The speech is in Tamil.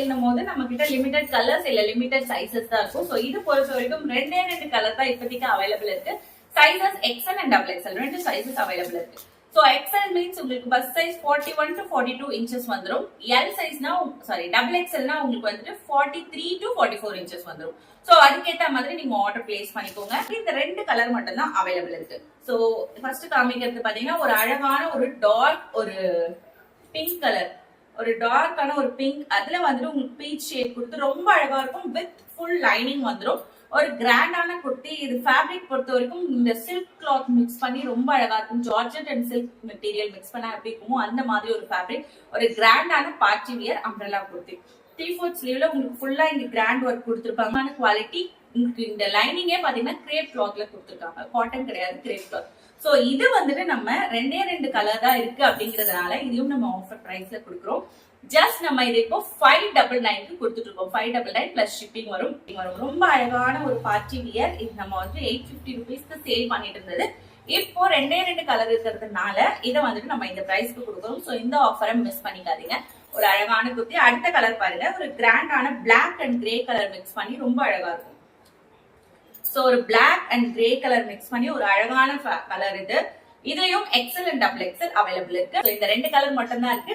சேல்னும் போது நம்ம கிட்ட லிமிடெட் கலர்ஸ் இல்ல லிமிடெட் சைசஸ் தான் இருக்கும். சோ இது பொறுத்த வரைக்கும் ரெண்டு கலர் தான் இப்போதைக்கு அவைலபிள் இருக்கு. சைசஸ் XL and XXL ரெண்டு சைசஸ் அவைலபிள் இருக்கு. சோ XL மீன்ஸ் உங்களுக்கு பஸ் சைஸ் 41 to 42 inches வந்துரும். L சைஸ்னா XXLனா உங்களுக்கு வந்துட்டு 43 to 44 inches வந்துரும். சோ அதுக்கேத்த மாதிரி நீங்க ஆர்டர் பிளேஸ் பண்ணிக்கோங்க. இந்த ரெண்டு கலர் மட்டும் தான் அவைலபிள் இருக்கு. சோ ஃபர்ஸ்ட் காமிக்கிறது பாத்தீங்கன்னா ஒரு அழகான ஒரு டார்க் ஒரு பிங்க் கலர், ஒரு டார்க்கான ஒரு பிங்க், அதுல வந்துட்டு உங்களுக்கு பீச் ஷேட் கொடுத்து ரொம்ப அழகா இருக்கும். வித் ஃபுல் லைனிங் வந்துடும். ஒரு கிராண்டான குர்த்தி. இது ஃபேப்ரிக் பொறுத்த வரைக்கும் இந்த சில்க் கிளாத் மிக்ஸ் பண்ணி ரொம்ப அழகா இருக்கும். Georgette and silk material mix பண்ணா எப்படி இருக்குமோ அந்த மாதிரி ஒரு ஃபேப்ரிக். ஒரு கிராண்டான பார்ட்டி வியர் அம்ப்ரெல்லா குர்த்தி. 3/4 ஸ்லீவ்ல உங்களுக்கு ஃபுல்லா இங்க கிராண்ட் ஒர்க் கொடுத்துருப்பாங்க. குவாலிட்டி உங்களுக்கு இந்த லைனிங்கே பாத்தீங்கன்னா கிரேப் கிளாத்ல கொடுத்துருக்காங்க. காட்டன் கிடையாது, கிரேப் கிளாத். சோ இது வந்துட்டு நம்ம ரெண்டு கலர் தான் இருக்கு அப்படிங்கறதுனால இதையும் நம்ம ஆஃபர் பிரைஸ்ல கொடுக்குறோம். ஜஸ்ட் நம்ம இது இப்போ 599 கொடுத்துட்டு இருக்கோம். 599 பிளஸ் ஷிப்பிங் வரும். ரொம்ப அழகான ஒரு பார்ட்டி வியர். இது நம்ம வந்து 850 ருபீஸ்க்கு சேல் பண்ணிட்டு இருந்தது. இப்போ ரெண்டு கலர் இருக்கிறதுனால இதை வந்துட்டு நம்ம இந்த பிரைஸ்க்கு கொடுக்குறோம். சோ இந்த ஆஃபரை மிஸ் பண்ணிக்காதீங்க. ஒரு அழகான குர்த்தி. அடுத்த கலர் பாருங்க, ஒரு கிராண்டான black and grey colour mix பண்ணி ரொம்ப அழகா இருக்கும். சோ ஒரு black and grey colour mix பண்ணி ஒரு அழகான கலர் இது. இதுலயும் XL and XXL அவைலபிள் இருக்கு. இந்த ரெண்டு கலர் மட்டும் தான் இருக்கு.